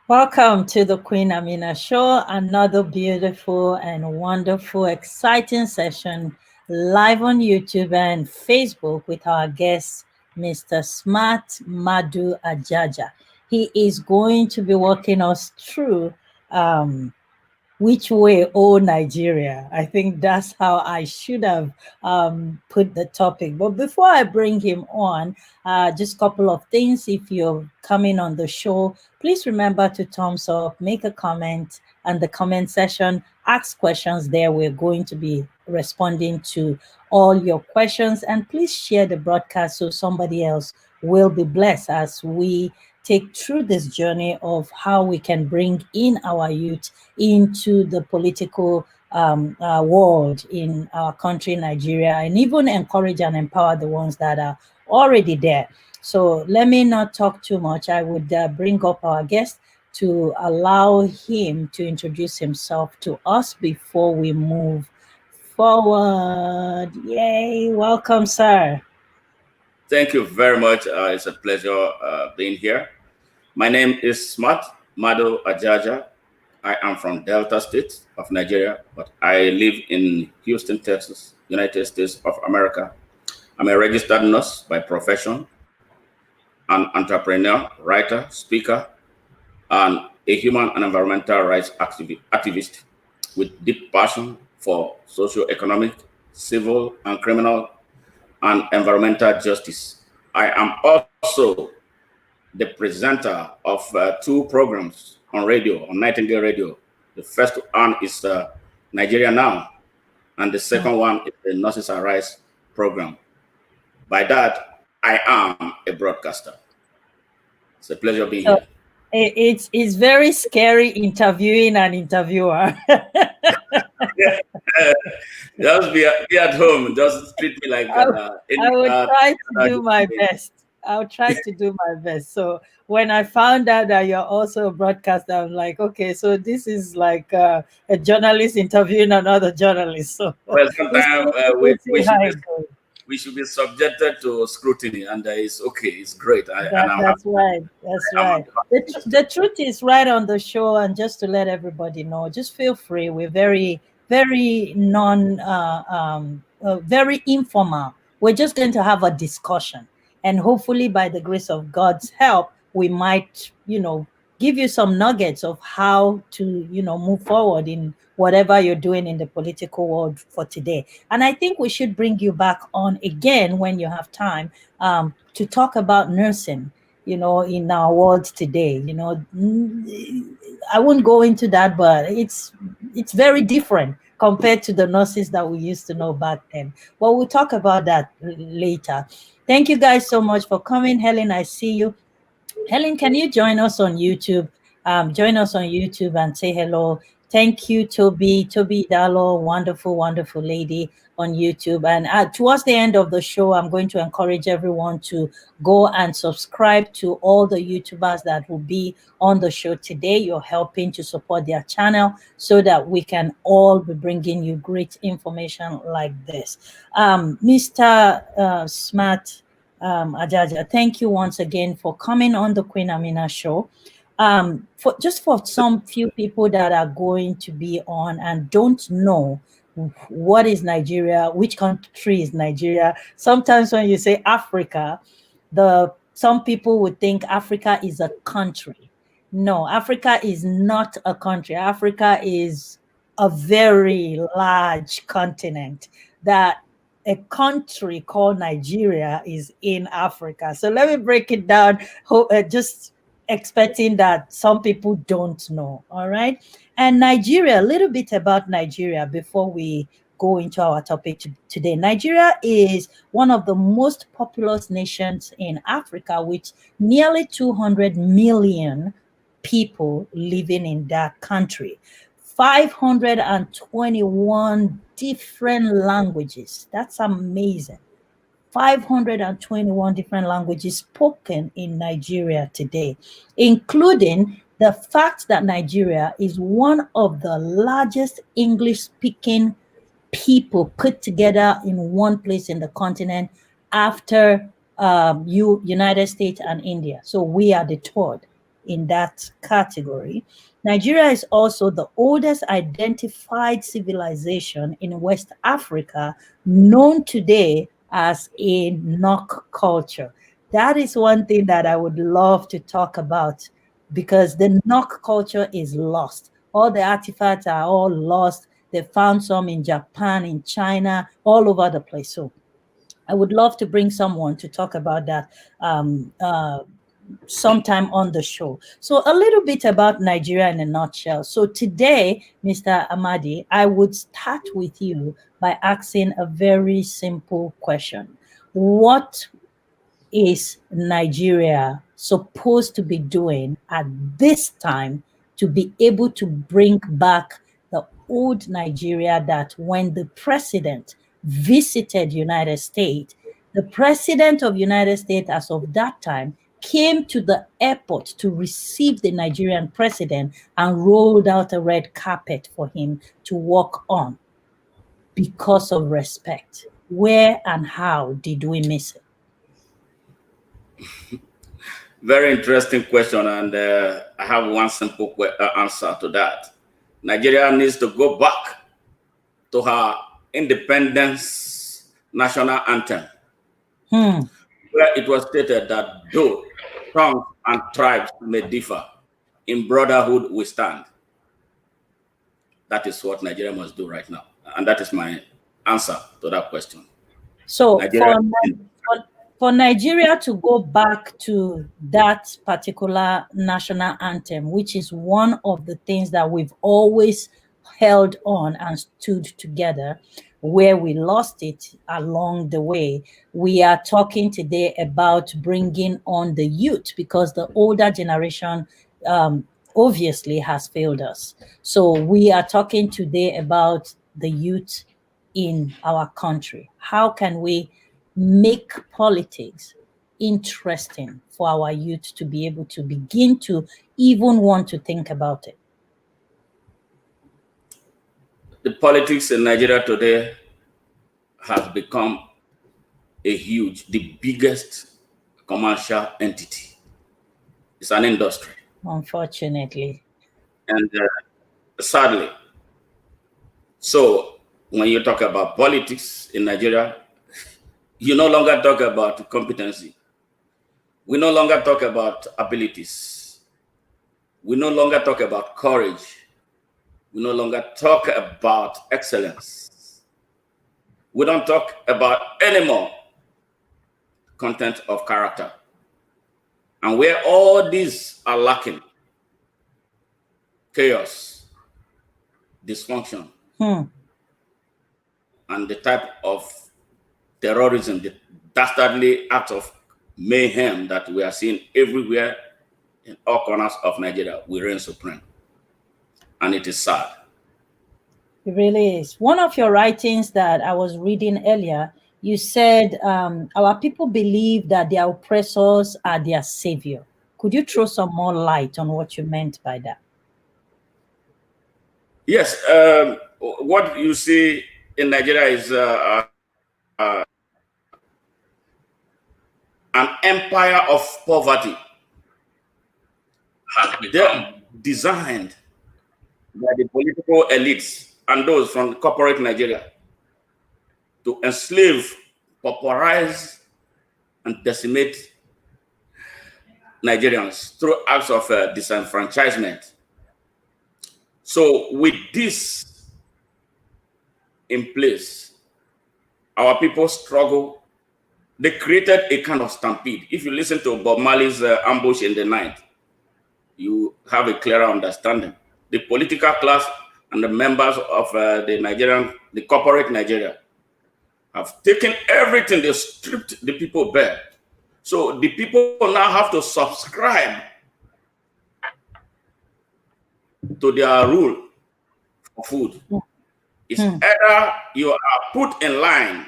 Welcome to the Queen Amina Show, another beautiful and wonderful, exciting session live on YouTube and Facebook with our guest, Mr. Smart Madu Ajaja. He is going to be walking us through um, which way, oh Nigeria? I think that's how I should have put the topic. But before I bring him on, just a couple of things. If you're coming on the show, please remember to thumbs up, make a comment, and the comment session, ask questions there. We're going to be responding to all your questions. And please share the broadcast so somebody else will be blessed as we take through this journey of how we can bring in our youth into the political world in our country, Nigeria, and even encourage and empower the ones that are already there. So let me not talk too much. I would bring up our guest to allow him to introduce himself to us before we move forward. Yay! Welcome, sir. Thank you very much. It's a pleasure being here. My name is Smart Madu Ajaja. I am from Delta State of Nigeria, but I live in Houston, Texas, United States of America. I'm a registered nurse by profession, an entrepreneur, writer, speaker, and a human and environmental rights activist with deep passion for socio-economic, civil, and criminal and environmental justice. I am also the presenter of two programs on radio, on Nightingale Radio. The first one is Nigeria Now, and the second one is the Nurses and Rights program. By that, I am a broadcaster. It's a pleasure being So here. it's very scary interviewing an interviewer. Yeah. Just be at home. Just treat me like I, I any would try to other do human my being. best. I'll try to do my best. So when I found out that you're also a broadcaster, I'm like, okay, so this is like a journalist interviewing another journalist. So Well, we'll sometimes see how it goes. we should be subjected to scrutiny, and it's okay. It's great, and I'm That's happy. right. That's I'm right. happy to The participate. truth is right on the show, and just to let everybody know, just feel free. We're very very informal. We're just going to have a discussion, and hopefully, by the grace of God's help, we might, give you some nuggets of how to, move forward in whatever you're doing in the political world for today. And I think we should bring you back on again when you have time to talk about nursing, in our world today. I won't go into that, but it's very different compared to the nurses that we used to know back then. But we'll talk about that later. Thank you guys so much for coming. Helen, I see you. Helen, can you join us on YouTube? Join us on YouTube and say hello. Thank you, Toby. Toby Dalo, wonderful, wonderful lady on YouTube. And towards the end of the show, I'm going to encourage everyone to go and subscribe to all the YouTubers that will be on the show today. You're helping to support their channel so that we can all be bringing you great information like this. Mr. Smart Ajaja, thank you once again for coming on the Queen Amina show. For some few people that are going to be on and don't know what is Nigeria, which country is Nigeria. Sometimes when you say Africa, the some people would think Africa is a country. No, Africa is not a country. Africa is a very large continent that a country called Nigeria is in Africa. So let me break it down, just expecting that some people don't know. All right. And Nigeria, a little bit about Nigeria before we go into our topic today. Nigeria is one of the most populous nations in Africa, with nearly 200 million people living in that country. 521 different languages. That's amazing. 521 different languages spoken in Nigeria today, including the fact that Nigeria is one of the largest English speaking people put together in one place in the continent after United States and India. So we are the third. in that category. Nigeria is also the oldest identified civilization in West Africa, known today as a knock culture. That is one thing that I would love to talk about, because the knock culture is lost. All the artifacts are all lost. They found some in Japan, in China, all over the place. So I would love to bring someone to talk about that sometime on the show. So a little bit about Nigeria in a nutshell. So today, Mr. Amadi, I would start with you by asking a very simple question. What is Nigeria supposed to be doing at this time to be able to bring back the old Nigeria that when the president visited United States, the president of United States as of that time came to the airport to receive the Nigerian president and rolled out a red carpet for him to walk on because of respect? Where and how did we miss it? Very interesting question, and I have one simple answer to that. Nigeria needs to go back to her independence national anthem, where it was stated that though tongues and tribes may differ, in brotherhood we stand. That is what Nigeria must do right now, and that is my answer to that question. So for Nigeria to go back to that particular national anthem, which is one of the things that we've always held on and stood together, where we lost it along the way, we are talking today about bringing on the youth, because the older generation obviously has failed us. So we are talking today about the youth in our country. How can we make politics interesting for our youth to be able to begin to even want to think about it? The politics in Nigeria today has become the biggest commercial entity. It's an industry. Unfortunately. And sadly, so when you talk about politics in Nigeria, you no longer talk about competency. We no longer talk about abilities. We no longer talk about courage. We no longer talk about excellence. We don't talk about anymore content of character. And where all these are lacking, chaos, dysfunction, and the type of terrorism, the dastardly act of mayhem that we are seeing everywhere in all corners of Nigeria, we reign supreme. And it is sad. It really is. One of your writings that I was reading earlier, you said our people believe that their oppressors are their savior. Could you throw some more light on what you meant by that? Yes. What you see in Nigeria is an empire of poverty has become designed by the political elites and those from corporate Nigeria to enslave, pauperize, and decimate Nigerians through acts of disenfranchisement. So with this in place, our people struggle. They created a kind of stampede. If you listen to Bob Marley's Ambush in the Night, you have a clearer understanding. The political class and the members of the corporate Nigeria have taken everything. They stripped the people bare. So the people now have to subscribe to their rule for food. It's either you are put in line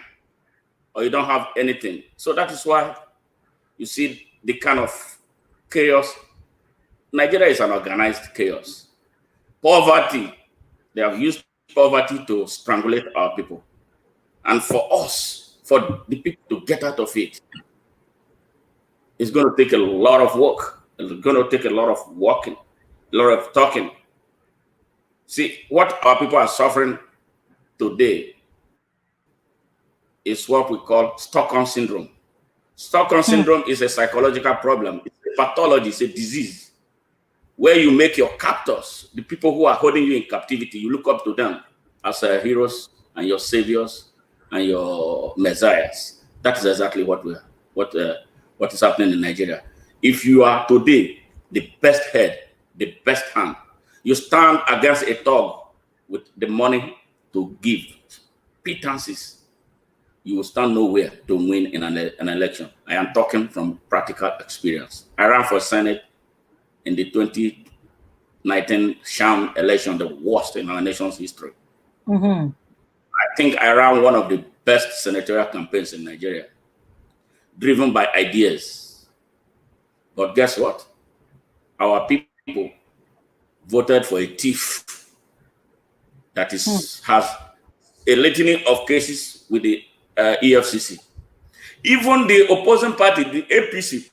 or you don't have anything. So that is why you see the kind of chaos. Nigeria is an organized chaos. Poverty, they have used poverty to strangulate our people. And for us, for the people to get out of it, it's going to take a lot of work. It's going to take a lot of walking, a lot of talking. See, what our people are suffering today is what we call Stockholm syndrome. Stockholm syndrome is a psychological problem. It's a pathology, it's a disease where you make your captors, the people who are holding you in captivity, you look up to them as heroes and your saviors and your messiahs. That is exactly what is happening in Nigeria. If you are today the best head, the best hand, you stand against a thug with the money to give pittances, you will stand nowhere to win in an election. I am talking from practical experience. I ran for Senate in the 2019 sham election, the worst in our nation's history. I think I ran one of the best senatorial campaigns in Nigeria, driven by ideas. But guess what? Our people voted for a thief that has a litany of cases with the EFCC. Even the opposing party, the APC,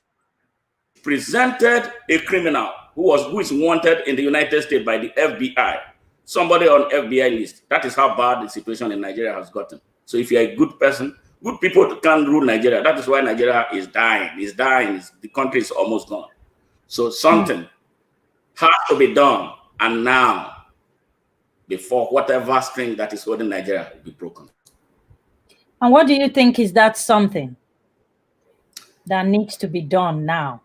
presented a criminal who is wanted in the United States by the FBI, somebody on FBI list. That is how bad the situation in Nigeria has gotten. So if you're a good person, good people can't rule Nigeria. That is why Nigeria is dying. It's dying. The country is almost gone. So something has to be done, and now, before whatever string that is holding Nigeria will be broken. And what do you think is that something that needs to be done now?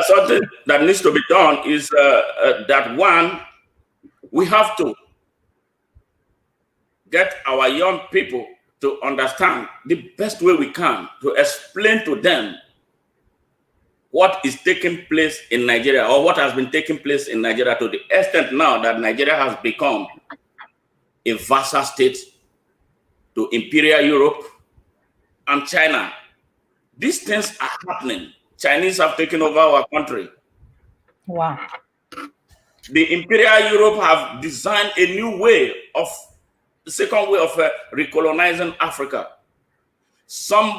Something that needs to be done is that one, we have to get our young people to understand the best way we can to explain to them what is taking place in Nigeria, or what has been taking place in Nigeria, to the extent now that Nigeria has become a vassal state to Imperial Europe and China. These things are happening. Chinese have taken over our country. Wow. The Imperial Europe have designed a new way of, the second way of recolonizing Africa. Some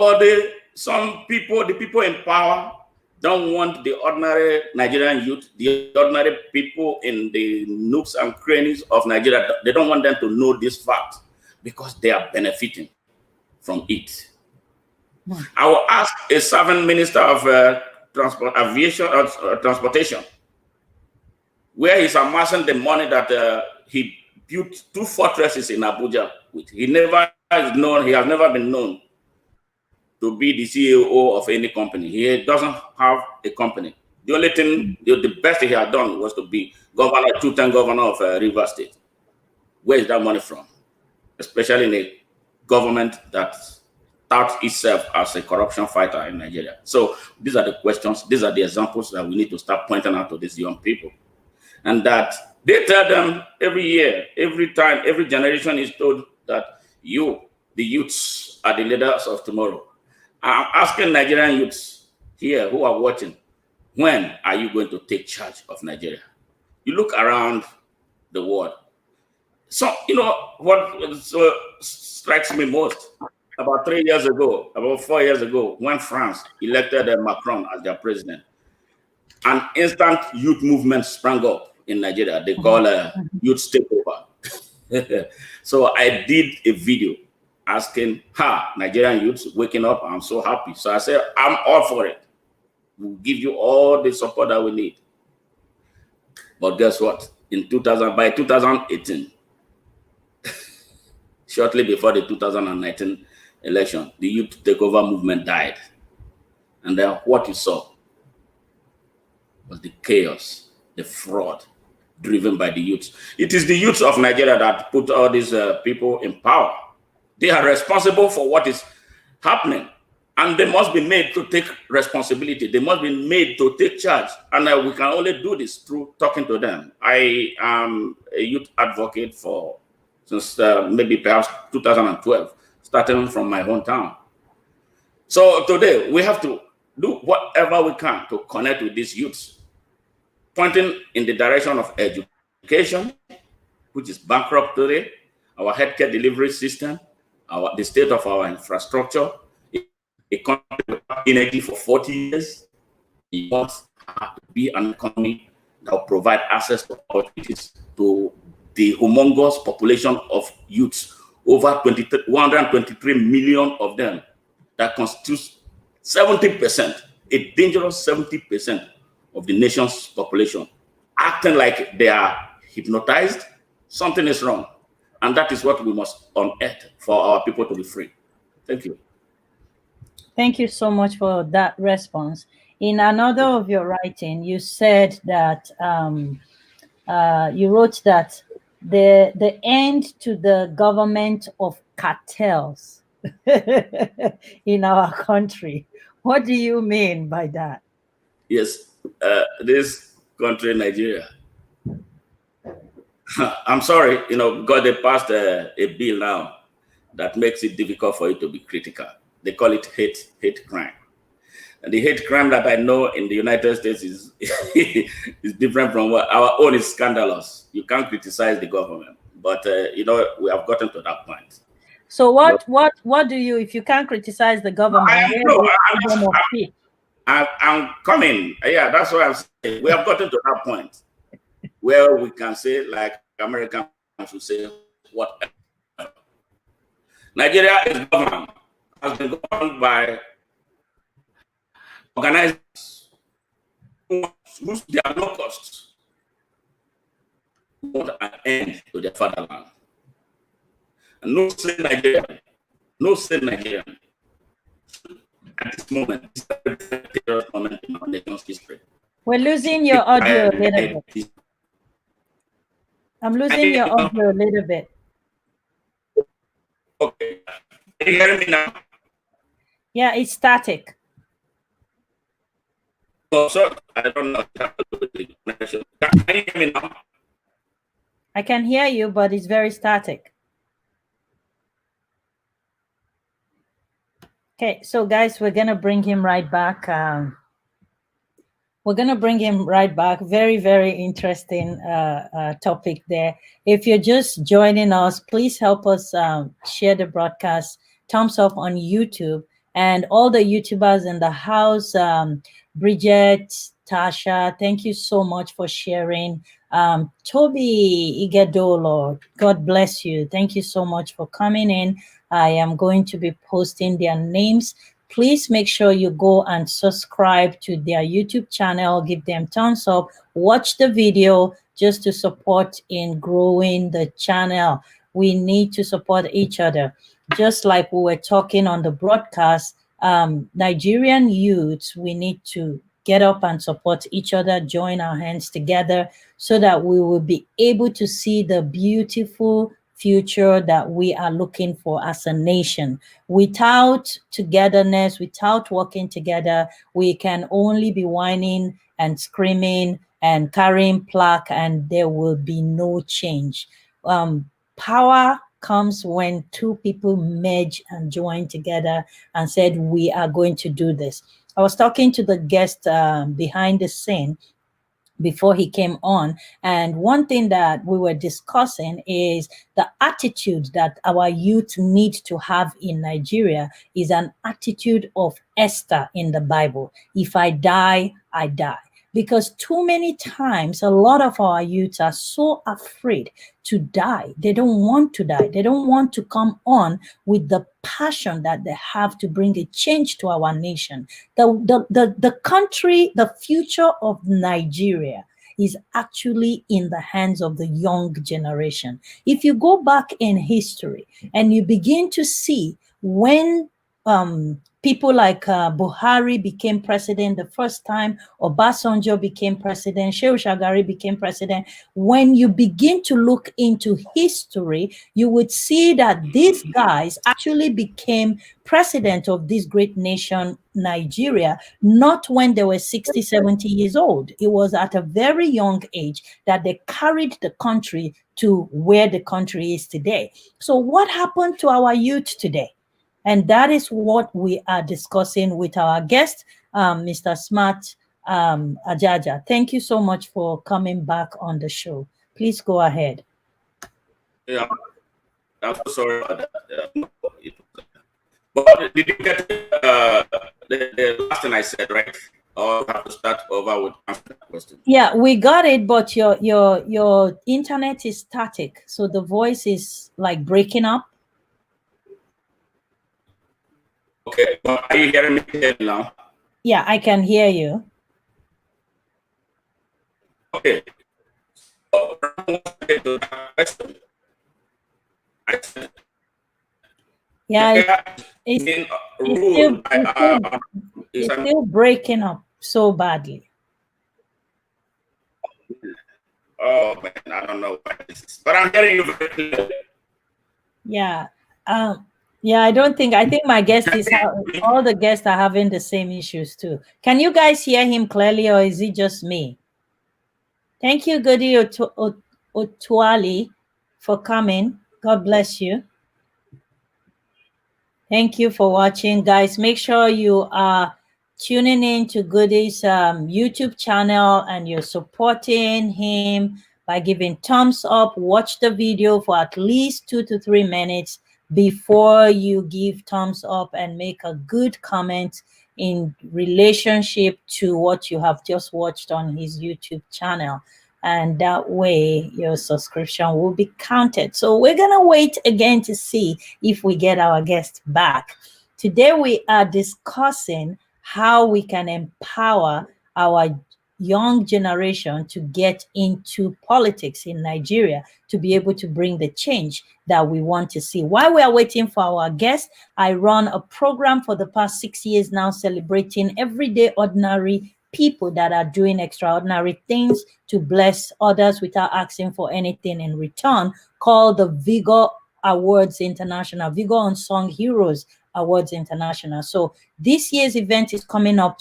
people, the people in power, don't want the ordinary Nigerian youth, the ordinary people in the nooks and crannies of Nigeria. They don't want them to know this fact because they are benefiting from it. I will ask a serving minister of transportation, where he's amassing the money that he built 2 fortresses in Abuja with. He has never been known to be the CEO of any company. He doesn't have a company. The only thing, the best he had done was to be governor, 2-time governor of Rivers State. Where is that money from? Especially in a government that touts itself as a corruption fighter in Nigeria. So these are the questions, these are the examples that we need to start pointing out to these young people. And that they tell them every year, every time, every generation is told that you, the youths, are the leaders of tomorrow. I'm asking Nigerian youths here who are watching, when are you going to take charge of Nigeria? You look around the world. So, you know, what strikes me most, about 3 years ago, about 4 years ago, when France elected Macron as their president, an instant youth movement sprang up in Nigeria. They call youth takeover. So I did a video asking, Nigerian youths waking up, I'm so happy. So I said, I'm all for it. We'll give you all the support that we need. But guess what? By 2018, shortly before the 2019 election, the youth takeover movement died. And then what you saw was the chaos, the fraud driven by the youths. It is the youths of Nigeria that put all these people in power. They are responsible for what is happening, and they must be made to take responsibility. They must be made to take charge, and we can only do this through talking to them. I am a youth advocate since maybe perhaps 2012, starting from my hometown. So today we have to do whatever we can to connect with these youths, pointing in the direction of education, which is bankrupt today, our healthcare delivery system, the state of our infrastructure, a country without energy for 40 years, you don't be an economy that will provide access to opportunities to the humongous population of youths, over 123 million of them, that constitutes 70%, a dangerous 70% of the nation's population, acting like they are hypnotized. Something is wrong. And that is what we must unearth for our people to be free. Thank you. Thank you so much for that response. In another of your writing, you said that you wrote that the end to the government of cartels in our country. What do you mean by that? Yes, this country, Nigeria. I'm sorry, because they passed a bill now that makes it difficult for you to be critical. They call it hate crime. And the hate crime that I know in the United States is is different from what our own is scandalous. You can't criticize the government, but we have gotten to that point. So what do you, if you can't criticize the government? I'm coming. Yeah, that's what I'm saying. We have gotten to that point where we can say, like Americans would say, whatever. Nigeria is governed, has been governed by organizations whose there are no costs, want an end to their fatherland. And no sane Nigerian at this moment, this is a very moment in our nation's history. We're losing your audio a little bit. I'm losing your audio a little bit. Okay. Can you hear me now? Yeah, it's static. Oh, sorry. I don't know. Can you hear me now? I can hear you, but it's very static. Okay, so guys, we're gonna bring him right back. We're gonna bring him right back. Very, very interesting topic there. If you're just joining us, please help us share the broadcast. Thumbs up on YouTube, and all the YouTubers in the house. Bridget, Tasha, thank you so much for sharing. Toby Igedolo, God bless you. Thank you so much for coming in. I am going to be posting their names. Please make sure you go and subscribe to their YouTube channel. Give them thumbs up. Watch the video just to support in growing the channel. We need to support each other. Just like we were talking on the broadcast, Nigerian youths, we need to get up and support each other, join our hands together so that we will be able to see the beautiful future that we are looking for as a nation. Without togetherness, without working together, we can only be whining and screaming and carrying plaque, and there will be no change. Power comes when two people merge and join together and said, we are going to do this. I was talking to the guest behind the scene before he came on, and one thing that we were discussing is the attitude that our youth need to have in Nigeria is an attitude of Esther in the Bible. If I die, I die. Because too many times, a lot of our youths are so afraid to die. They don't want to die. They don't want to come on with the passion that they have to bring a change to our nation. The country, the future of Nigeria is actually in the hands of the young generation. If you go back in history and you begin to see when people like Buhari became president the first time, Obasanjo became president, Shehu Shagari became president. When you begin to look into history, you would see that these guys actually became president of this great nation, Nigeria, not when they were 60, 70 years old. It was at a very young age that they carried the country to where the country is today. So what happened to our youth today? And that is what we are discussing with our guest, Mr. Smart Ajaja. Thank you so much for coming back on the show. Please go ahead. Yeah, I'm so sorry about that. But did you get the last thing I said, right? or you have to start over with answer that question? Yeah, we got it, but your internet is static, so the voice is like breaking up. Okay, but are you hearing me now? Yeah, I can hear you. Okay. So, to that question, I said, Yeah, it's being it's still ruled by it's still breaking up so badly. oh man, I don't know what this is, but I'm hearing you very clearly. Yeah. Yeah, I think my guest is all the guests are having the same issues too. Can you guys hear him clearly, or is it just me? Thank you, Goody Otuali, for coming. God bless you. Thank you for watching, guys. Make sure you are tuning in to Goody's YouTube channel and you're supporting him by giving thumbs up. Watch the video for at least 2 to 3 minutes before you give thumbs up, and make a good comment in relationship to what you have just watched on his YouTube channel, and that way your subscription will be counted. So we're gonna wait again to see if we get our guest back. Today we are discussing how we can empower our young generation to get into politics in Nigeria, to be able to bring the change that we want to see. While we are waiting for our guest, I run a program for the past 6 years now, celebrating everyday ordinary people that are doing extraordinary things to bless others without asking for anything in return, called the Vigor Awards International, Vigor Unsung Heroes Awards International. So this year's event is coming up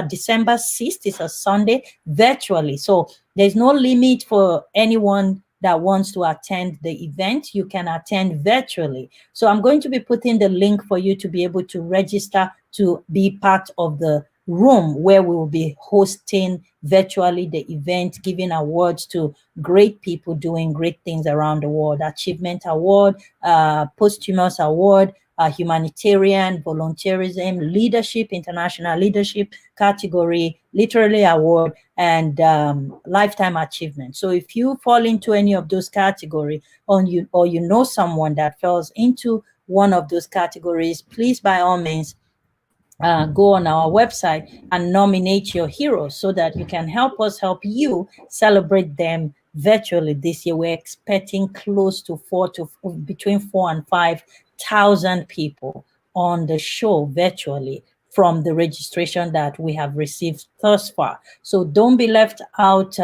December 6th. It's a Sunday, virtually. So there's no limit for anyone that wants to attend the event. You can attend virtually. So I'm going to be putting the link for you to be able to register to be part of the room where we will be hosting virtually the event, giving awards to great people doing great things around the world. Achievement Award, posthumous award, humanitarian, volunteerism, leadership, international leadership category, literary award, and lifetime achievement. So if you fall into any of those categories, or you know someone that falls into one of those categories, please by all means go on our website and nominate your heroes so that you can help us help you celebrate them virtually this year. We're expecting close to between 4 and 5,000 people on the show virtually from the registration that we have received thus far. So don't be left out.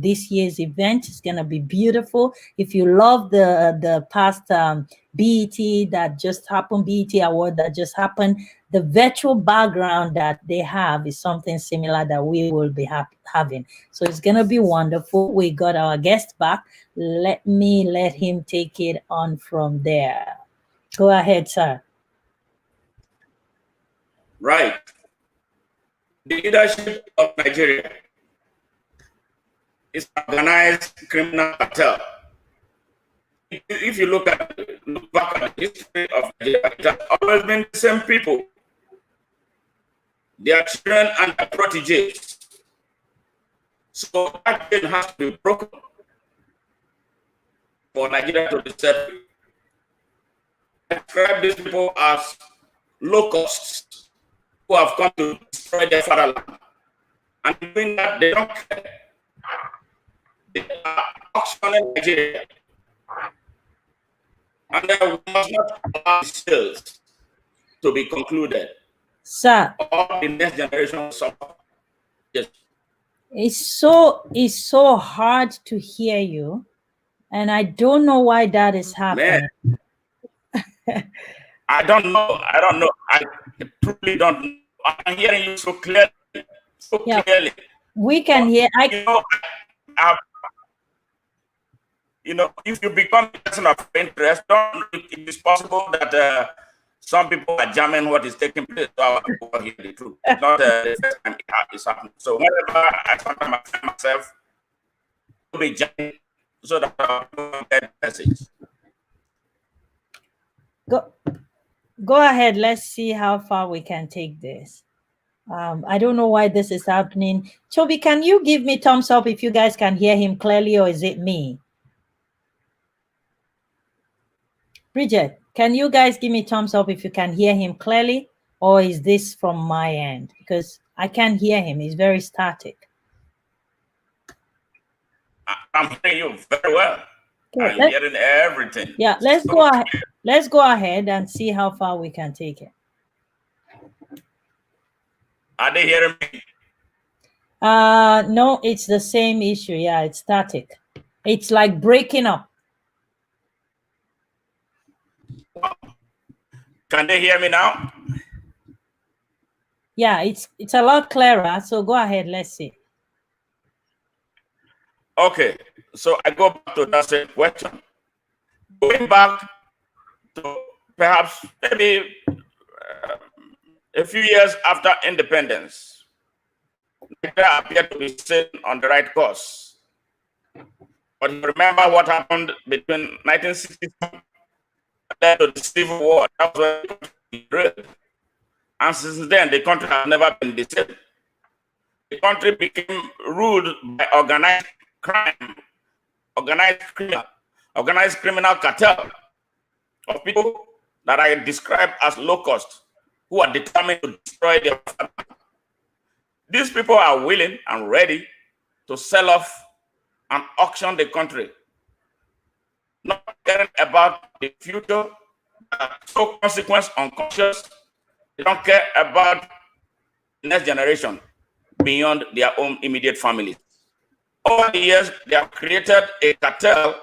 This year's event is going to be beautiful. If you love the past BET that just happened, BET award that just happened, the virtual background that they have is something similar that we will be having. So it's going to be wonderful. We got our guest back. Let him take it on from there. Go ahead, sir. Right. The leadership of Nigeria is organized criminal cartel. If you look back at the history of Nigeria, it has always been the same people, their children and their proteges. So that chain has to be broken for Nigeria to be set free. I describe these people as locusts who have come to destroy their fatherland. And doing that, they don't care. They are auctioning Nigeria. And we must not allow the sales to be concluded. Sir, all the next generation suffer. Yes. It's so hard to hear you, and I don't know why that is happening. I don't know. I truly don't know. I'm hearing you so clearly. Clearly. We can hear. If you become a person of interest, it is possible that some people are jamming what is taking place. So I want to hear the truth. It's not the first time it's happening. So whenever I find myself to be jamming, so that I don't get the message. Go ahead. Let's see how far we can take this. I don't know why this is happening. Toby, can you give me thumbs up if you guys can hear him clearly, or is it me? Bridget, can you guys give me thumbs up if you can hear him clearly, or is this from my end? Because I can't hear him. He's very static. I'm hearing you very well. Good. I'm hearing everything. Yeah, let's go ahead. Let's go ahead and see how far we can take it. Are they hearing me? No, it's the same issue. Yeah, it's static. It's like breaking up. Can they hear me now? Yeah, it's a lot clearer. So go ahead. Let's see. Okay, so I go back to that same question. Going back to perhaps maybe a few years after independence, Nigeria appeared to be sitting on the right course. But you remember what happened between 1967 and to the Civil War. That was when the country derailed. And since then, the country has never been the same. The country became ruled by organized crime, organized criminal cartel of people that I describe as low-cost, who are determined to destroy their family. These people are willing and ready to sell off and auction the country, not caring about the future, so consequence unconscious. They don't care about the next generation beyond their own immediate families. Over the years, they have created a cartel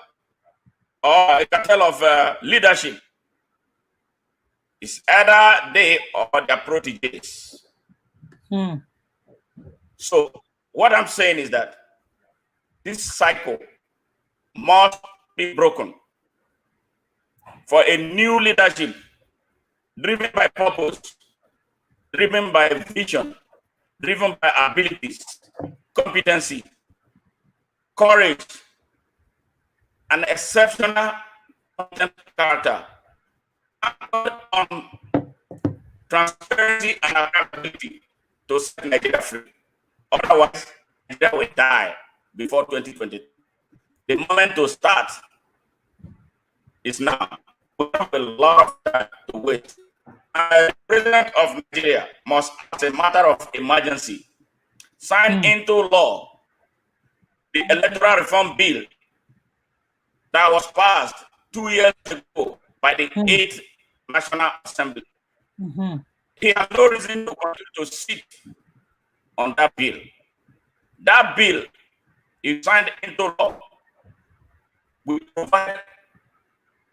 or a cartel of leadership. It's either they or their proteges. So what I'm saying is that this cycle must be broken for a new leadership driven by purpose, driven by vision, driven by abilities, competency, courage, and exceptional character, on transparency and accountability to set Nigeria free. Otherwise, Nigeria will die before 2020. The moment to start is now. We have a lot of time to wait. The President of Nigeria must, as a matter of emergency, sign into law the electoral reform bill that was passed 2 years ago by the 8th National Assembly. He has no reason to continue to sit on that bill. That bill, if signed into law, will provide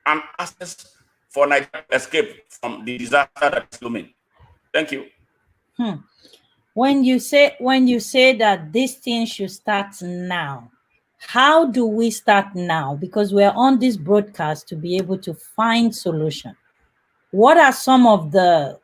an access for Nigeria to escape from the disaster that is looming. Thank you. When you say that this thing should start now, how do we start now? Because we're on this broadcast to be able to find solution. What are some of the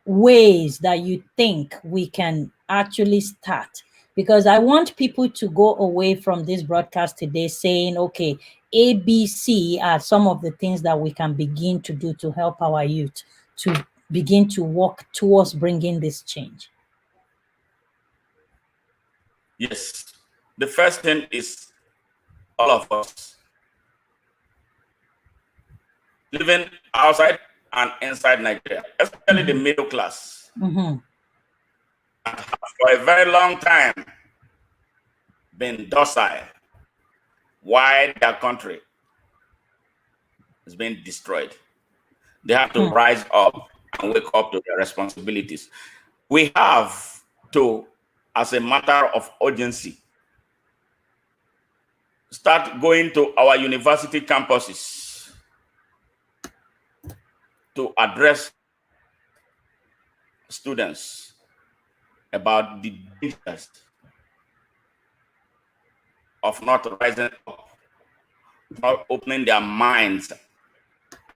ways that you think we can actually start? Because I want people to go away from this broadcast today saying, okay, ABC are some of the things that we can begin to do to help our youth to begin to work towards bringing this change. Yes. The first thing is all of us living outside and inside Nigeria, especially the middle class, that have for a very long time been docile while their country is being destroyed. They have to rise up and wake up to their responsibilities. We have to, as a matter of urgency, start going to our university campuses to address students about the dangers of not rising up, not opening their minds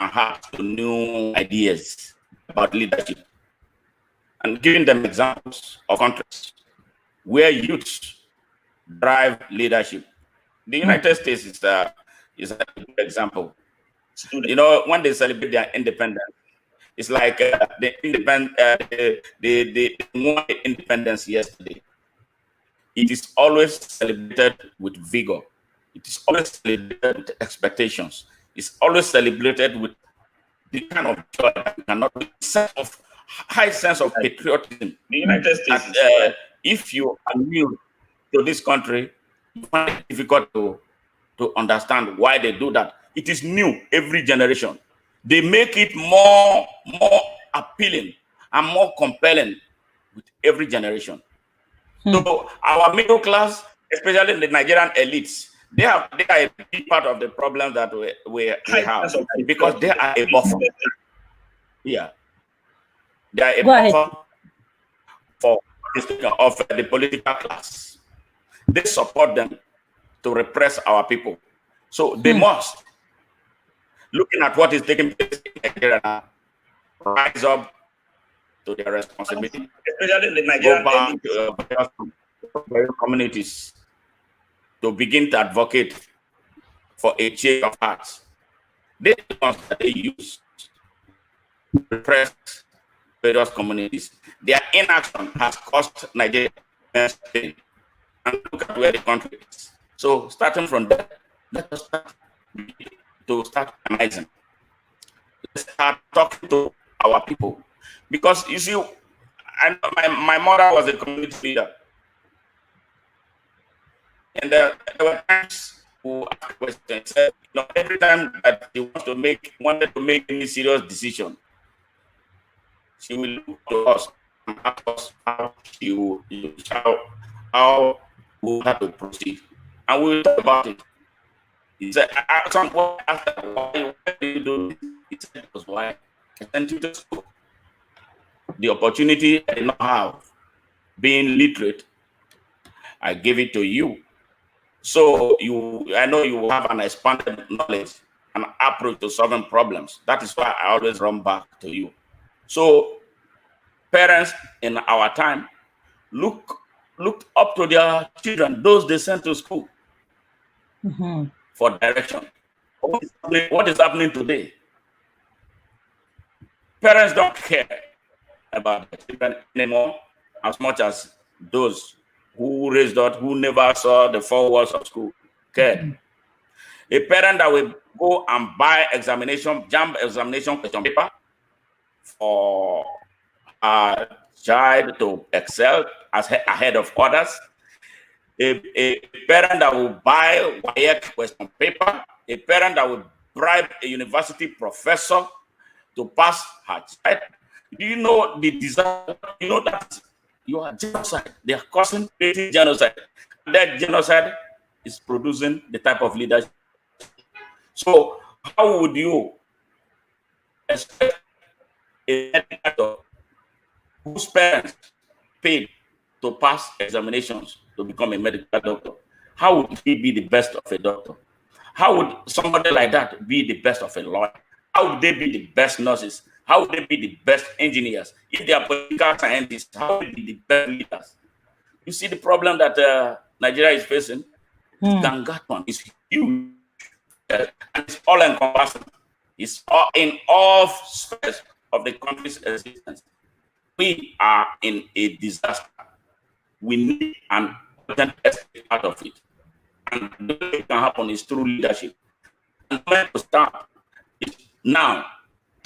and hearts to new ideas about leadership, and giving them examples of countries where youths drive leadership. The United States is a good example. You know, when they celebrate their independence, It's like the won the independence yesterday. It is always celebrated with vigor. It is always celebrated with expectations. It's always celebrated with the kind of joy that you cannot be, high sense of patriotism. The United States, if you are new to this country, you find it difficult to understand why they do that. It is new every generation. They make it more appealing and more compelling with every generation. So our middle class, especially the Nigerian elites, they are a big part of the problem that we have, because they are a buffer. Yeah, they are a buffer for of the political class. They support them to repress our people. So they must, looking at what is taking place in Nigeria, rise up to their responsibility, especially the Nigerian communities, to begin to advocate for a change of hearts. They that they use to repress various communities. Their inaction has cost Nigeria pain. And look at where the country is. So starting from there, let us start analyzing. Let's start talking to our people. Because you see, my mother was a community leader. And there were times who asked questions. Said, every time that she wanted to make any serious decision, she will look to us and ask us how we have to proceed. And we will talk about it. He said, at some point after, why do you do this? He said, it was why I sent you to school. The opportunity I did not have, being literate, I gave it to you. So I know you have an expanded knowledge and approach to solving problems. That is why I always run back to you. So parents in our time looked up to their children, those they sent to school, for direction. What is happening today? Parents don't care about their children anymore as much as those who raised us, who never saw the four walls of school, cared. A parent that will go and buy JAMB examination question paper for a child to excel ahead of others. A parent that will buy WAEC question paper. A parent that will bribe a university professor to pass her child. Do you know the disaster? You know that you are genocide. They are causing genocide. That genocide is producing the type of leadership. So how would you expect a educator whose parents paid to pass examinations to become a medical doctor? How would he be the best of a doctor? How would somebody like that be the best of a lawyer? How would they be the best nurses? How would they be the best engineers? If they are political scientists, how would they be the best leaders? You see the problem that Nigeria is facing? Gangatman is huge. And it's all encompassing. It's all in all spheres of the country's existence. We are in a disaster. We need an authentic part of it. And the way it can happen is through leadership. And where to start is now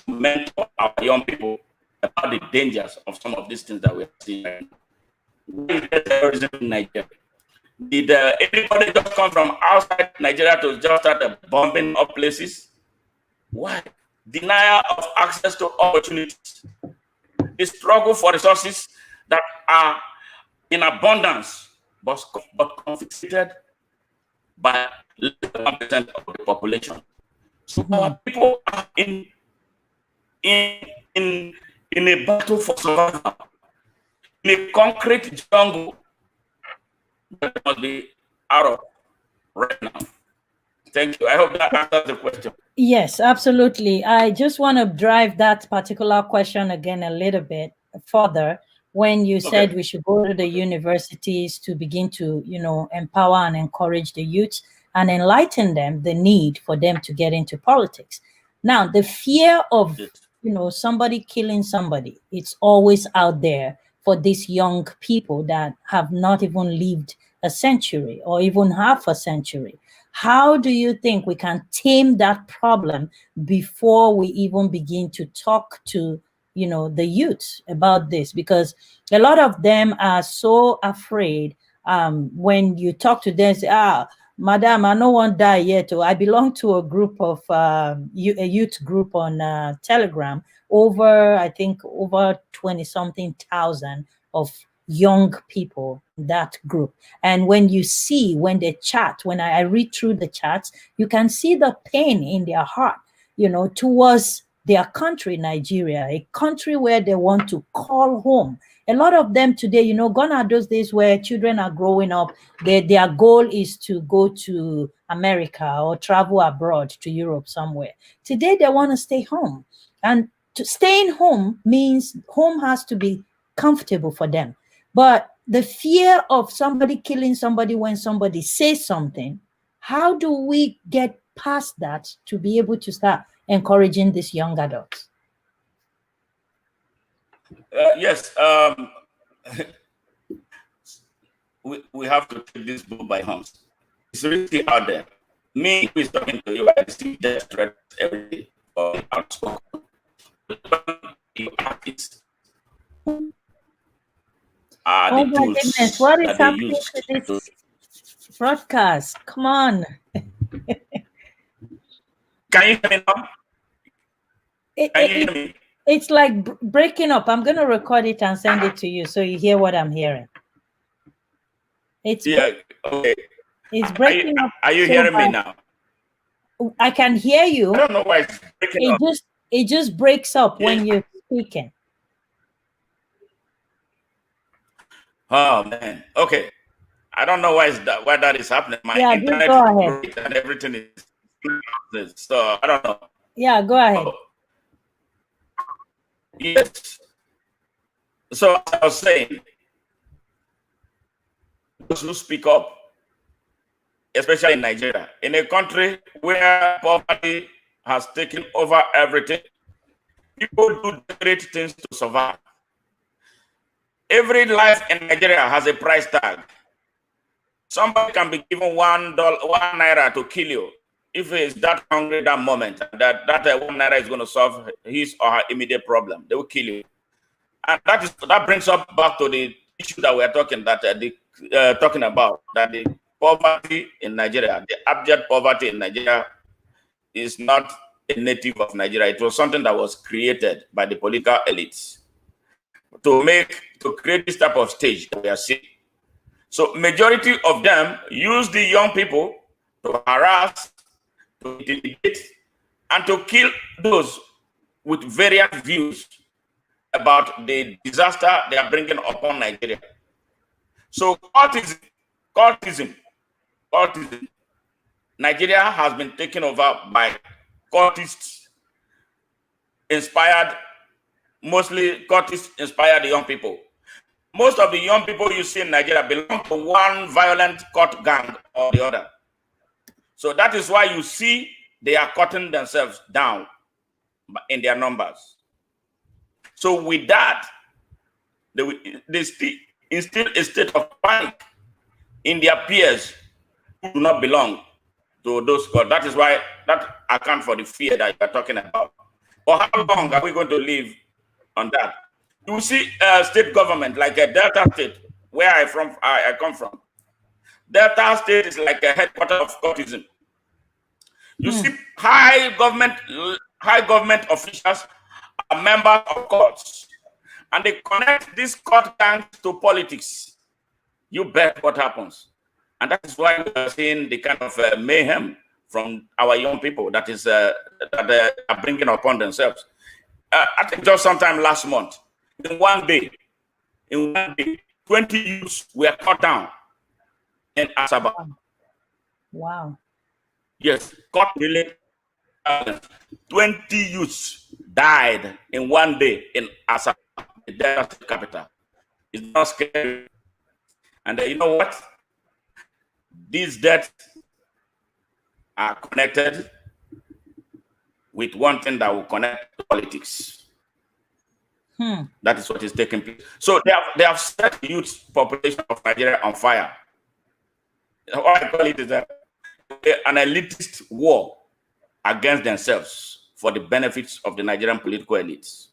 to mentor our young people about the dangers of some of these things that we're seeing right now. Why is there terrorism in Nigeria? Did anybody just come from outside Nigeria to just start bombing up places? Why? Denial of access to opportunities. The struggle for resources that are in abundance, but confiscated by less than 1% of the population. So our people are in a battle for survival, in a concrete jungle that must be out of right now. Thank you. I hope that answers the question. Yes, absolutely. I just want to drive that particular question again a little bit further. When you said we should go to the universities to begin to, empower and encourage the youth and enlighten them the need for them to get into politics. Now, the fear of somebody killing somebody. It's always out there for these young people that have not even lived a century or even half a century. How do you think we can tame that problem before we even begin to talk to, the youth about this? Because a lot of them are so afraid. When you talk to them, say, Madam, I no one die yet. I belong to a group of a youth group on Telegram. I think over 20 something thousand of young people in that group. And when they chat, when I read through the chats, you can see the pain in their heart, towards their country, Nigeria, a country where they want to call home. A lot of them today, gone are those days where children are growing up. Their goal is to go to America or travel abroad to Europe somewhere. Today, they want to stay home. And staying home means home has to be comfortable for them. But the fear of somebody killing somebody when somebody says something, how do we get past that to be able to start encouraging these young adults? Yes. We have to take this book by hands. It's really out there. Me, who is talking to you, I see death threats every day for outspoken. You artists are Oh the my tools goodness, what is that they happening use to this broadcast? Come on. Can you hear me now? Can you hear me? It's like breaking up. I'm going to record it and send it to you so you hear what I'm hearing. Okay. It's breaking up. Are you so hearing bad. me now? I can hear you. I don't know why it's breaking up. It just breaks up when you're speaking. Oh man. Okay. I don't know why that is happening. My internet is great and everything is so I don't know. Yeah, go ahead. Yes. So as I was saying, those who speak up, especially in Nigeria, in a country where poverty has taken over everything, people do great things to survive. Every life in Nigeria has a price tag. Somebody can be given $1 naira to kill you if he is that hungry that moment. That 1 naira is going to solve his or her immediate problem. They will kill you, and that brings us back to the issue that we are talking about. That the poverty in Nigeria, the abject poverty in Nigeria, is not a native of Nigeria. It was something that was created by the political elites to create this type of stage that we are seeing. So majority of them use the young people to harass, to intimidate, and to kill those with various views about the disaster they are bringing upon Nigeria. So cultism. Nigeria has been taken over by cultists, mostly cultist-inspired young people. Most of the young people you see in Nigeria belong to one violent cult gang or the other. So that is why you see they are cutting themselves down in their numbers. So with that, they still instill a state of panic in their peers who do not belong to those cults. That is why that accounts for the fear that you are talking about. For how long are we going to live on that? You see, state government like a Delta State, where I come from. Delta State is like a headquarters of cultism. You see, high government officials are members of courts, and they connect these court gangs to politics. You bet what happens, and that is why we are seeing the kind of mayhem from our young people that are bringing upon themselves. I think just sometime last month, in one day, 20 youths were cut down in Asaba. Wow. Yes, cut related. 20 youths died in one day in Asaba, the Delta State capital. It's not scary. And you know what? These deaths are connected with one thing that will connect to politics. That is what is taking place. So they have set the youth population of Nigeria on fire. What I call it is an elitist war against themselves for the benefits of the Nigerian political elites.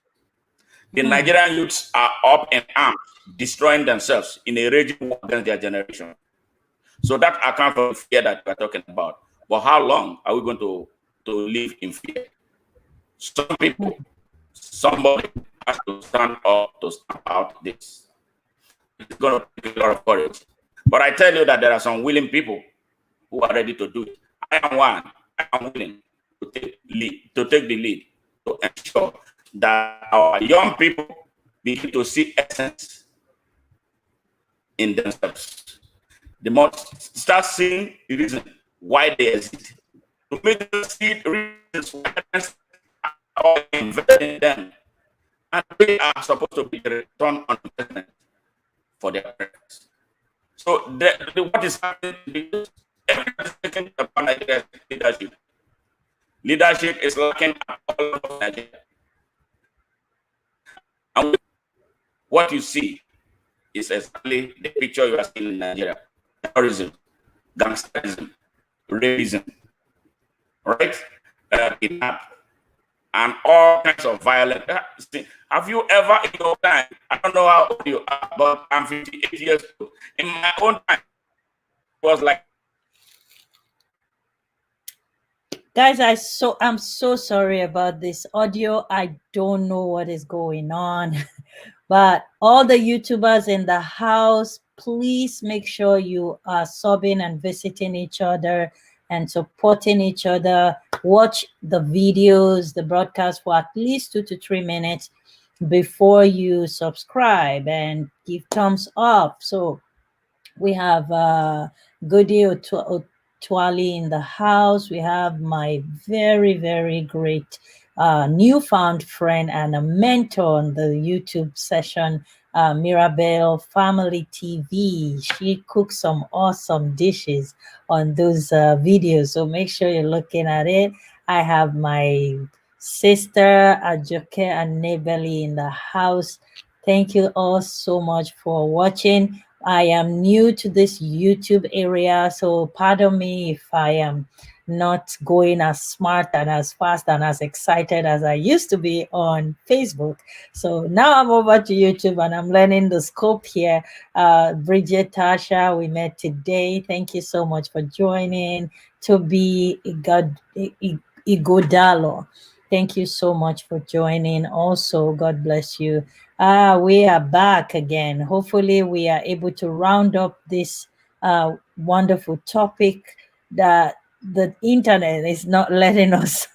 The Nigerian youths are up in arms, destroying themselves in a raging war against their generation. So that accounts for the fear that we're talking about. But how long are we going to live in fear? Some people, somebody has to stand up to stamp out this. It's going to take a lot of courage. But I tell you that there are some willing people who are ready to do it. I am one. I am willing to take the lead to ensure that our young people begin to see essence in themselves. They must start seeing the reason why they exist. To make them see the reasons why are invested in them. And they are supposed to be the return on investment for their parents. So what is happening is everybody is taking upon Nigeria's leadership. Leadership is lacking at all of Nigeria. And what you see is exactly the picture you are seeing in Nigeria. Terrorism, gangsterism, racism, right? Kidnap, and all kinds of violence. Have you ever in your time, I don't know how old you are, but I'm 58 years old. In my own time, it was like, guys, I'm so sorry about this audio. I don't know what is going on. But all the YouTubers in the house, please make sure you are subbing and visiting each other and supporting each other. Watch the videos, the broadcast for at least 2 to 3 minutes before you subscribe and give thumbs up. So we have Goody Twali in the house. We have my very, very great newfound friend and a mentor on the YouTube session, Mirabelle Family TV. She cooks some awesome dishes on those videos, so make sure you're looking at it. I have my sister Ajoke and Nebeli in the house. Thank you all so much for watching. I am new to this YouTube area, so pardon me if I am not going as smart and as fast and as excited as I used to be on Facebook. So now I'm over to YouTube and I'm learning the scope here. Bridget, Tasha, we met today. Thank you so much for joining. Toby Igodalo, thank you so much for joining. Also, God bless you. We are back again. Hopefully, we are able to round up this wonderful topic that the internet is not letting us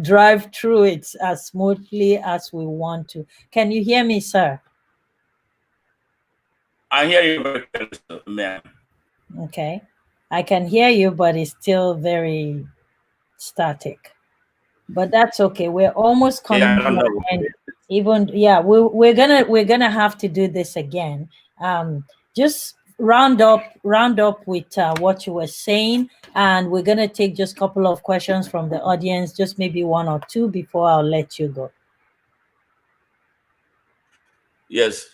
drive through it as smoothly as we want to. Can you hear me, sir? I hear you very clearly, ma'am. Okay. I can hear you, but it's still very static. But that's okay. We're almost coming to an end. Even we're gonna have to do this again. Just round up with what you were saying, and we're gonna take just a couple of questions from the audience, just maybe 1 or 2 before I'll let you go. Yes,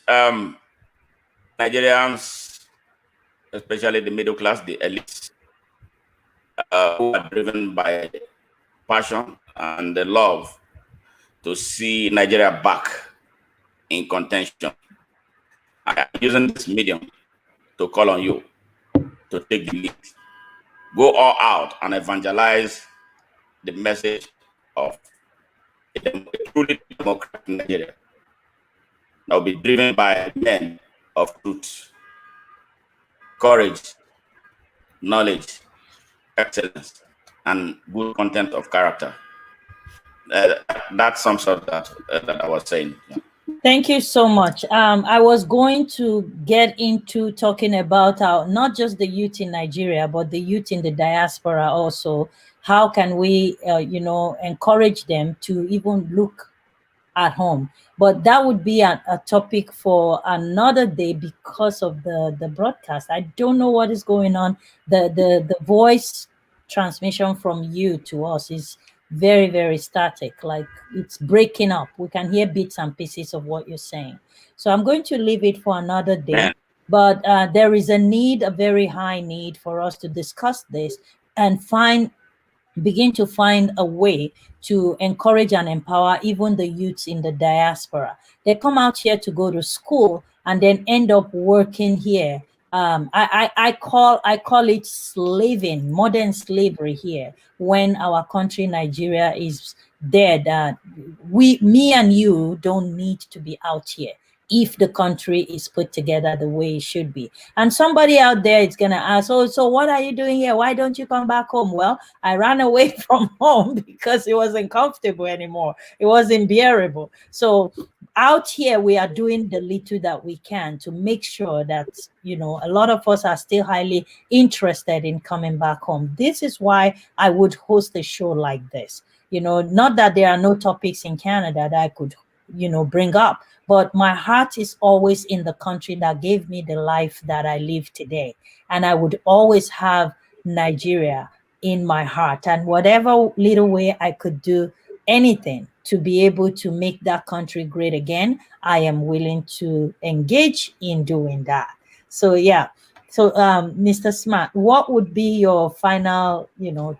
Nigerians, especially the middle class, the elites, who are driven by passion and the love to see Nigeria back in contention. I am using this medium to call on you to take the lead. Go all out and evangelize the message of a truly democratic Nigeria that will be driven by men of truth, courage, knowledge, excellence, and good content of character. That's some sort that I was saying. Thank you so much. I was going to get into talking about how not just the youth in Nigeria, but the youth in the diaspora also. How can we, encourage them to even look at home? But that would be a topic for another day because of the broadcast. I don't know what is going on. The voice transmission from you to us is very, very static, like it's breaking up. We can hear bits and pieces of what you're saying. So I'm going to leave it for another day. Man. But there is a need, a very high need for us to discuss this and begin to find a way to encourage and empower even the youths in the diaspora. They come out here to go to school and then end up working here. I call it slaving, modern slavery here. When our country Nigeria is dead, me and you don't need to be out here if the country is put together the way it should be. And somebody out there is going to ask, oh, so what are you doing here? Why don't you come back home? Well, I ran away from home because it wasn't comfortable anymore. It wasn't bearable. So out here, we are doing the little that we can to make sure that, a lot of us are still highly interested in coming back home. This is why I would host a show like this. Not that there are no topics in Canada that I could, bring up, but my heart is always in the country that gave me the life that I live today. And I would always have Nigeria in my heart. And whatever little way I could do anything to be able to make that country great again, I am willing to engage in doing that. So, yeah. So, Mr. Smart, what would be your final,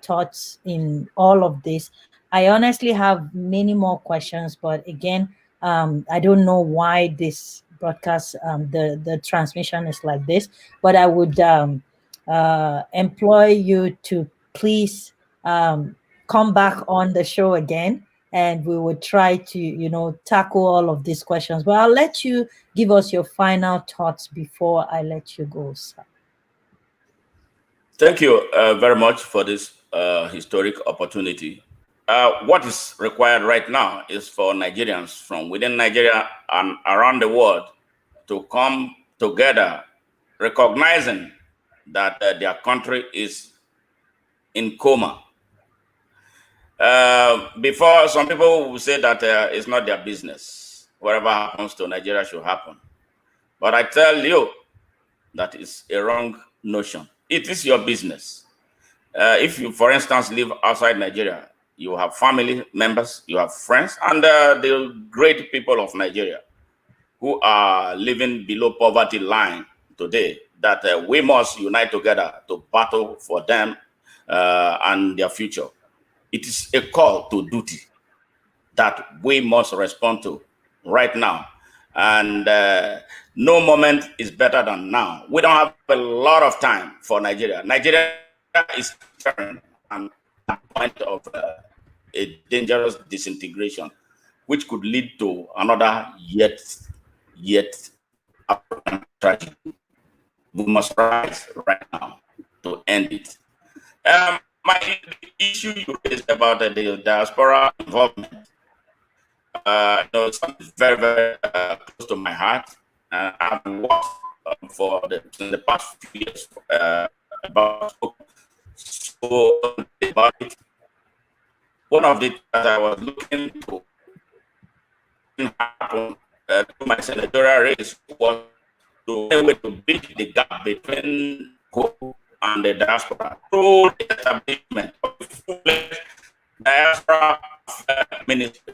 thoughts in all of this? I honestly have many more questions, but again, I don't know why this broadcast, the transmission is like this, but I would employ you to please come back on the show again, and we would try to, tackle all of these questions. But I'll let you give us your final thoughts before I let you go, sir. Thank you very much for this historic opportunity. What is required right now is for Nigerians from within Nigeria and around the world to come together, recognizing that their country is in coma. Before, some people will say that it's not their business. Whatever happens to Nigeria should happen. But I tell you that is a wrong notion. It is your business. If you, for instance, live outside Nigeria, you have family members, you have friends, and the great people of Nigeria who are living below poverty line today, that we must unite together to battle for them and their future. It is a call to duty that we must respond to right now. And no moment is better than now. We don't have a lot of time for Nigeria. Nigeria is turning and a point of a dangerous disintegration, which could lead to another yet tragedy. We must rise right now to end it. My issue you raised about the diaspora involvement, it's something very, very close to my heart. I've worked in the past few years about it. One of the things I was looking to happen to my senatorial race was to bridge the gap between hope and the diaspora through the establishment of a full-fledged diaspora ministry.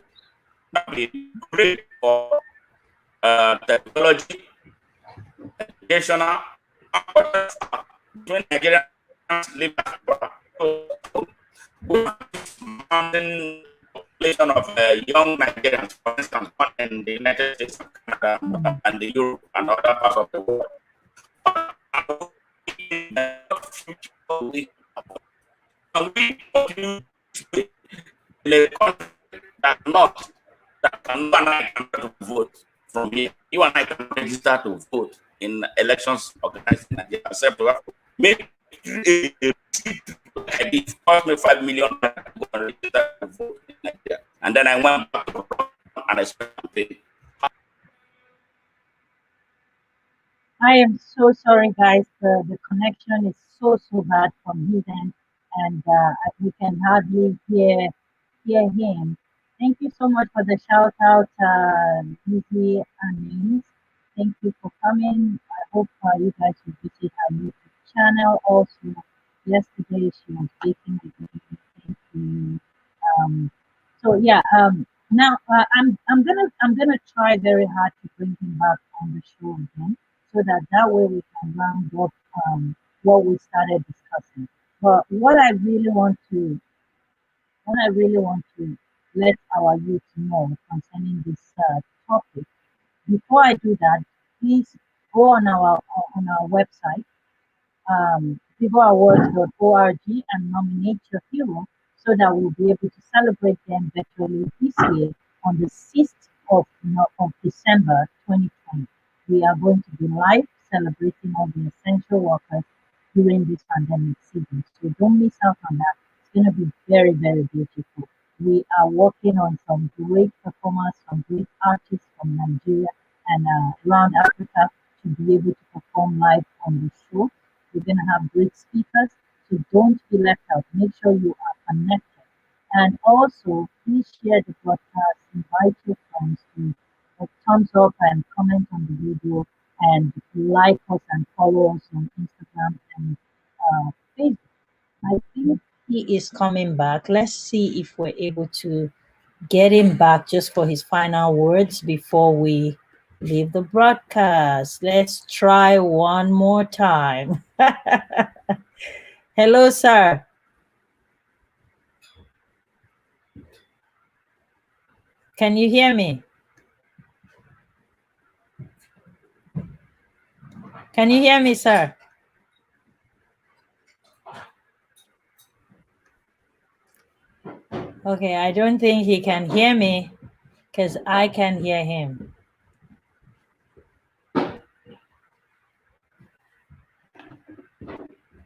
That would be great for technology, educational, when Nigerians live mountain population of young Nigerians, for instance, in the United States, Canada, and the Europe and other parts of the world. In the future, we continue in a country that cannot vote from here. You and I can register to vote in elections organized in Nigeria, except to have maybe it cost me 5 million to go and register to vote in Nigeria. And then I went back to and I spent pay. I am so sorry, guys. The connection is so bad from his end, and we can hardly hear him. Thank you so much for the shout out, Lizzie and Nins. Thank you for coming. I hope you guys will visit our YouTube channel. Also, yesterday she was baking with me. Thank you. So yeah, now I'm gonna try very hard to bring him back on the show again, so that way we can round up what we started discussing. But what I really want to let our youth know concerning this topic. Before I do that, please go on our website, giveawards.org, and nominate your hero so that we'll be able to celebrate them virtually this year on the 6th of December 2020. We are going to be live celebrating all the essential workers during this pandemic season. So don't miss out on that. It's going to be very, very beautiful. We are working on some great performers, some great artists from Nigeria and around Africa to be able to perform live on the show. We're going to have great speakers, so don't be left out. Make sure you are connected. And also, please share the broadcast, invite your friends to thumbs up and comment on the video, and like us and follow us on Instagram and Facebook. I think he is coming back. Let's see if we're able to get him back just for his final words before we leave the broadcast. Let's try one more time. Hello, sir. Can you hear me? Can you hear me, sir? Okay, I don't think he can hear me because I can hear him.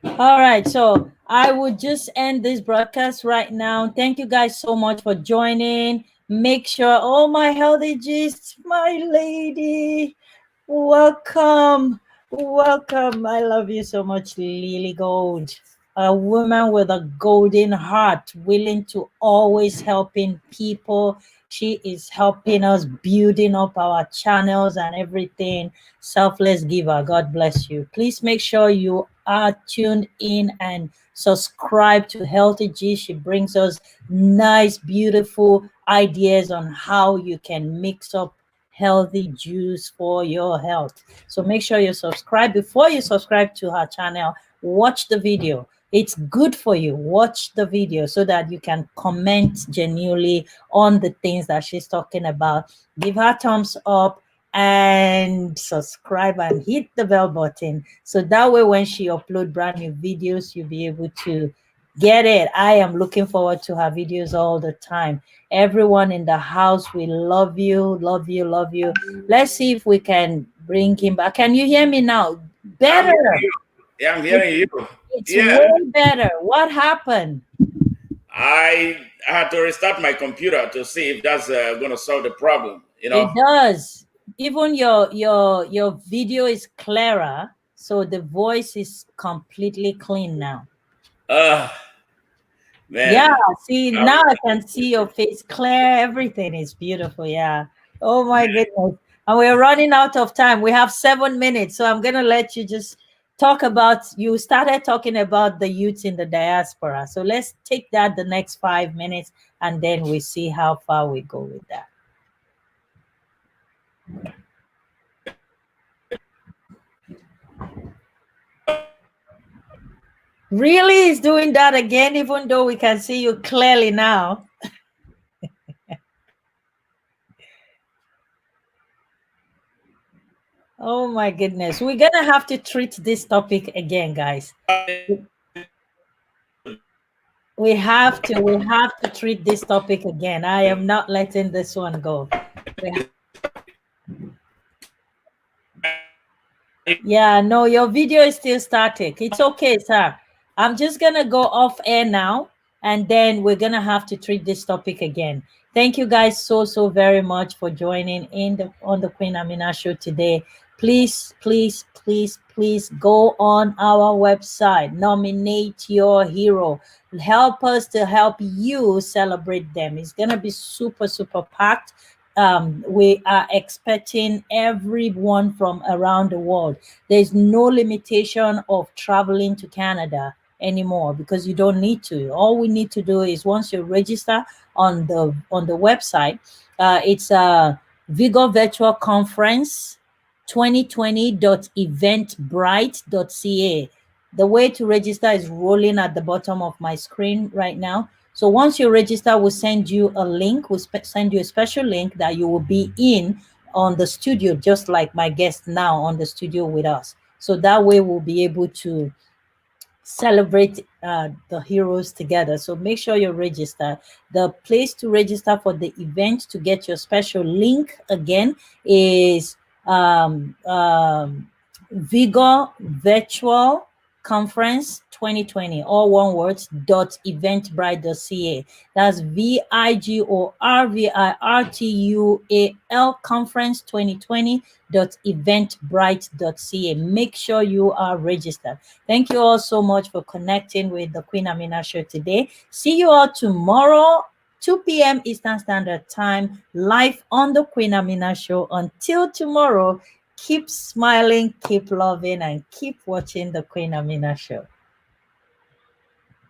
All right, so I would just end this broadcast right now. Thank you guys so much for joining. Make sure, oh, my healthy gist, my lady, welcome, welcome. I love you so much, Lily Gold. A woman with a golden heart, willing to always helping people. She is helping us building up our channels and everything. Selfless giver. God bless you. Please make sure you are tuned in and subscribe to Healthy G. She brings us nice, beautiful ideas on how you can mix up healthy juice for your health. So make sure you subscribe. Before you subscribe to her channel, watch the video. It's good for you. Watch the video so that you can comment genuinely on the things that she's talking about. Give her thumbs up and subscribe and hit the bell button, so that way when she upload brand new videos, you'll be able to get it. I am looking forward to her videos all the time. Everyone in the house, we love you, love you, love you. Let's see if we can bring him back. Can you hear me now? Better. I'm hearing you. It's way better. What happened? I had to restart my computer to see if that's going to solve the problem. It does. Even your video is clearer, so the voice is completely clean now. Man. Yeah, see, now I can see your face clear. Everything is beautiful. Yeah. Oh my goodness. And we're running out of time. We have 7 minutes, so I'm gonna let you just talk about. You started talking about the youth in the diaspora, so let's take that the next 5 minutes, and then we see how far we go with that. Really is doing that again, even though we can see you clearly now. Oh my goodness. We're going to have to treat this topic again, guys. We have to treat this topic again. I am not letting this one go. Yeah, no, your video is still static. It's okay, sir. I'm just going to go off air now, and then we're going to have to treat this topic again. Thank you guys so very much for joining in on the Queen Amina show today. Please go on our website, nominate your hero. Help us to help you celebrate them. It's going to be super packed. We are expecting everyone from around the world. There's no limitation of traveling to Canada. anymore, because you don't need to. All we need to do is, once you register on the website, it's Vigor Virtual Conference 2020.eventbrite.ca. The way to register is rolling at the bottom of my screen right now. So once you register, we'll send you a link. We'll send you a special link that you will be in on the studio, just like my guest now on the studio with us. So that way we'll be able to celebrate the heroes together. So make sure you register. The place to register for the event to get your special link again is Vigor Virtual Conference 2020, all one word, .eventbrite.ca. That's VIGORVIRTUAL Conference 2020.eventbrite.ca. Make sure you are registered. Thank you all so much for connecting with the Queen Amina Show today. See you all tomorrow, 2 p.m. Eastern Standard Time, live on the Queen Amina Show. Until tomorrow, keep smiling, keep loving, and keep watching the Queen Amina Show.